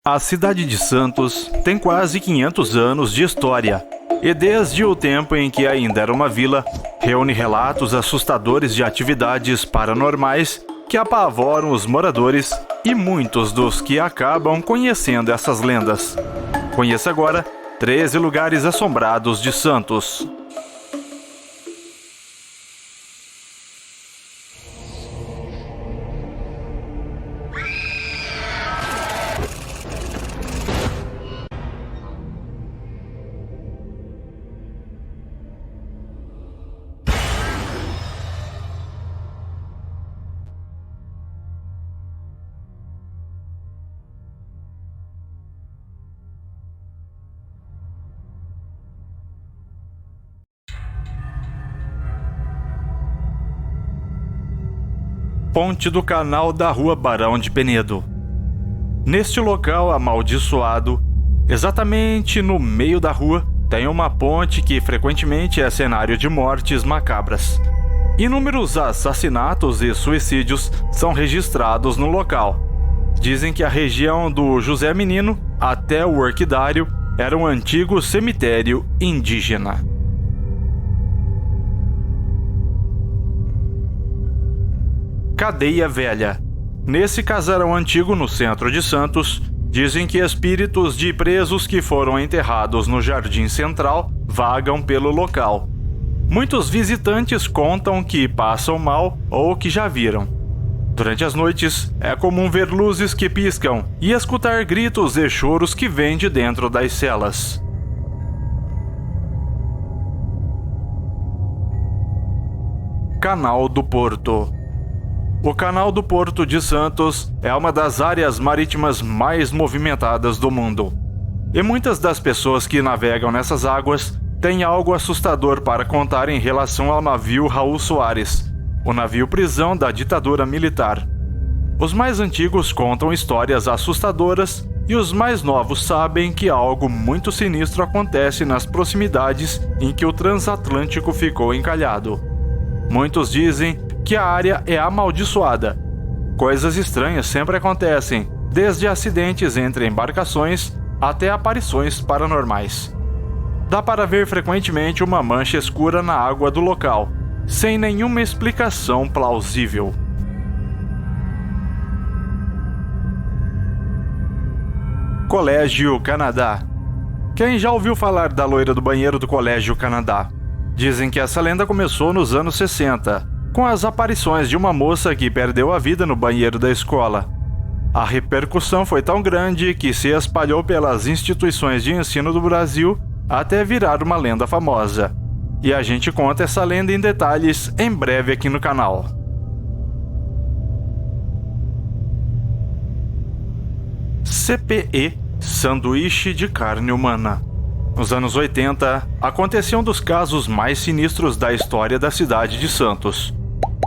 A cidade de Santos tem quase 500 anos de história, e desde o tempo em que ainda era uma vila, reúne relatos assustadores de atividades paranormais que apavoram os moradores e muitos dos que acabam conhecendo essas lendas. Conheça agora 13 lugares assombrados de Santos. Ponte do Canal da Rua Barão de Penedo. Neste local amaldiçoado, exatamente no meio da rua, tem uma ponte que frequentemente é cenário de mortes macabras. Inúmeros assassinatos e suicídios são registrados no local. Dizem que a região do José Menino até o Orquidário era um antigo cemitério indígena. Cadeia Velha. Nesse casarão antigo no centro de Santos, dizem que espíritos de presos que foram enterrados no jardim central vagam pelo local. Muitos visitantes contam que passam mal ou que já viram. Durante as noites, é comum ver luzes que piscam e escutar gritos e choros que vêm de dentro das celas. Canal do Porto. O Canal do Porto de Santos é uma das áreas marítimas mais movimentadas do mundo. E muitas das pessoas que navegam nessas águas têm algo assustador para contar em relação ao navio Raul Soares, o navio prisão da ditadura militar. Os mais antigos contam histórias assustadoras e os mais novos sabem que algo muito sinistro acontece nas proximidades em que o transatlântico ficou encalhado. Muitos dizem que a área é amaldiçoada. Coisas estranhas sempre acontecem, desde acidentes entre embarcações até aparições paranormais. Dá para ver frequentemente uma mancha escura na água do local, sem nenhuma explicação plausível. Colégio Canadá. Quem já ouviu falar da loira do banheiro do Colégio Canadá? Dizem que essa lenda começou nos anos 60, com as aparições de uma moça que perdeu a vida no banheiro da escola. A repercussão foi tão grande que se espalhou pelas instituições de ensino do Brasil até virar uma lenda famosa. E a gente conta essa lenda em detalhes em breve aqui no canal. CPE, sanduíche de carne humana. Nos anos 80, aconteceu um dos casos mais sinistros da história da cidade de Santos.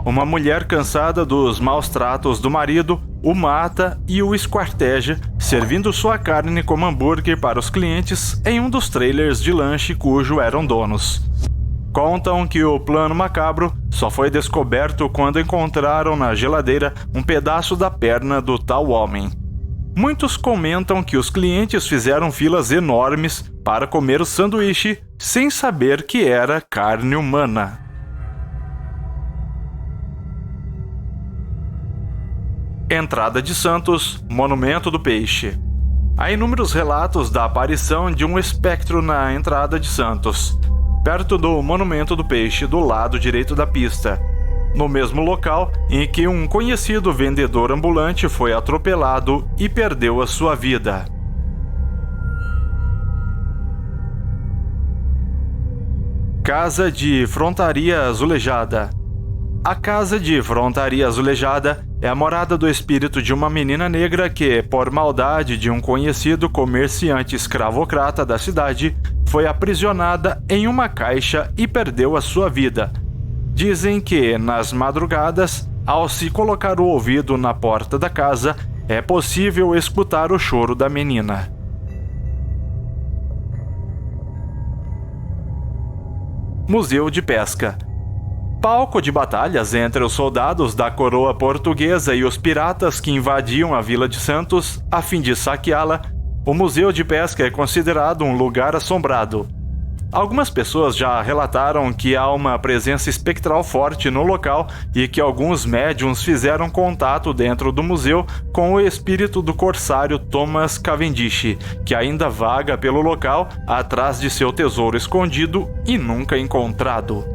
Uma mulher cansada dos maus tratos do marido o mata e o esquarteja, servindo sua carne como hambúrguer para os clientes em um dos trailers de lanche cujo eram donos. Contam que o plano macabro só foi descoberto quando encontraram na geladeira um pedaço da perna do tal homem. Muitos comentam que os clientes fizeram filas enormes para comer o sanduíche sem saber que era carne humana. Entrada de Santos, Monumento do Peixe. Há inúmeros relatos da aparição de um espectro na entrada de Santos, perto do Monumento do Peixe, do lado direito da pista, no mesmo local em que um conhecido vendedor ambulante foi atropelado e perdeu a sua vida. Casa de Frontaria Azulejada. A Casa de Frontaria Azulejada é a morada do espírito de uma menina negra que, por maldade de um conhecido comerciante escravocrata da cidade, foi aprisionada em uma caixa e perdeu a sua vida. Dizem que, nas madrugadas, ao se colocar o ouvido na porta da casa, é possível escutar o choro da menina. Museu de Pesca. Palco de batalhas entre os soldados da coroa portuguesa e os piratas que invadiam a Vila de Santos a fim de saqueá-la, o Museu de Pesca é considerado um lugar assombrado. Algumas pessoas já relataram que há uma presença espectral forte no local e que alguns médiuns fizeram contato dentro do museu com o espírito do corsário Thomas Cavendish, que ainda vaga pelo local atrás de seu tesouro escondido e nunca encontrado.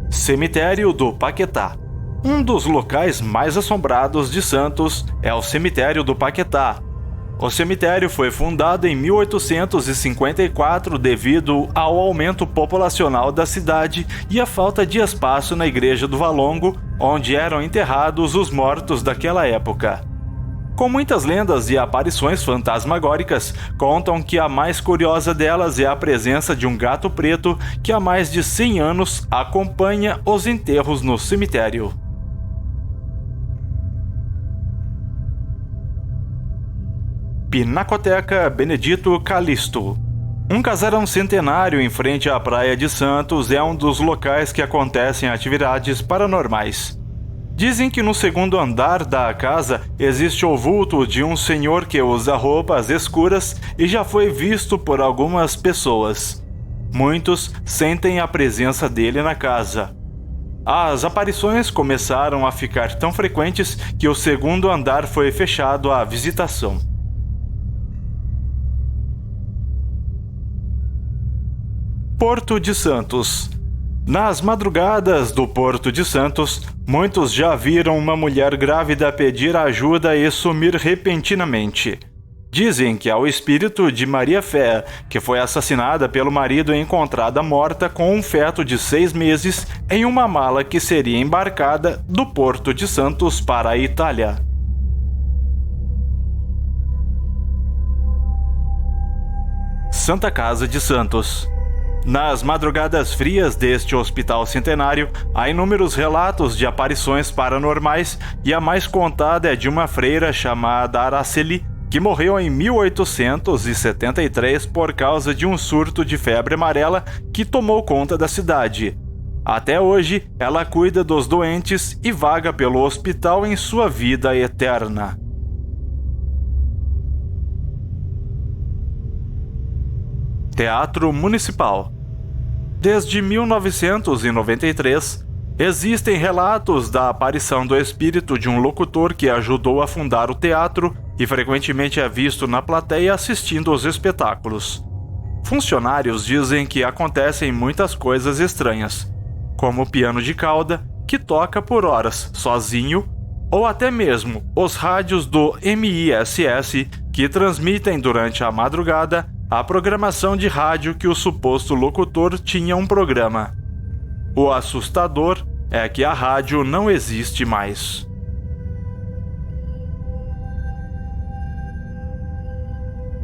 Cemitério do Paquetá. Um dos locais mais assombrados de Santos é o Cemitério do Paquetá. O cemitério foi fundado em 1854 devido ao aumento populacional da cidade e à falta de espaço na Igreja do Valongo, onde eram enterrados os mortos daquela época. Com muitas lendas e aparições fantasmagóricas, contam que a mais curiosa delas é a presença de um gato preto que há mais de 100 anos acompanha os enterros no cemitério. Pinacoteca Benedito Calixto. Um casarão centenário em frente à Praia de Santos é um dos locais que acontecem atividades paranormais. Dizem que no segundo andar da casa existe o vulto de um senhor que usa roupas escuras e já foi visto por algumas pessoas. Muitos sentem a presença dele na casa. As aparições começaram a ficar tão frequentes que o segundo andar foi fechado à visitação. Porto de Santos. Nas madrugadas do Porto de Santos, muitos já viram uma mulher grávida pedir ajuda e sumir repentinamente. Dizem que é o espírito de Maria Fé, que foi assassinada pelo marido e encontrada morta com um feto de 6 meses em uma mala que seria embarcada do Porto de Santos para a Itália. Santa Casa de Santos. Nas madrugadas frias deste hospital centenário, há inúmeros relatos de aparições paranormais e a mais contada é de uma freira chamada Araceli, que morreu em 1873 por causa de um surto de febre amarela que tomou conta da cidade. Até hoje, ela cuida dos doentes e vaga pelo hospital em sua vida eterna. Teatro Municipal. Desde 1993, existem relatos da aparição do espírito de um locutor que ajudou a fundar o teatro e frequentemente é visto na plateia assistindo aos espetáculos. Funcionários dizem que acontecem muitas coisas estranhas, como o piano de cauda, que toca por horas sozinho, ou até mesmo os rádios do MISS, que transmitem durante a madrugada a programação de rádio que o suposto locutor tinha um programa. O assustador é que a rádio não existe mais.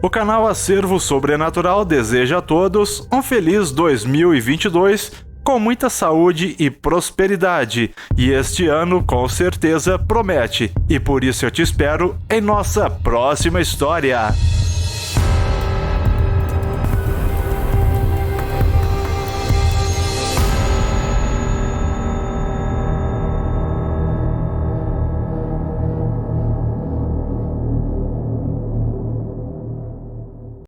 O canal Acervo Sobrenatural deseja a todos um feliz 2022 com muita saúde e prosperidade, e este ano com certeza promete, e por isso eu te espero em nossa próxima história.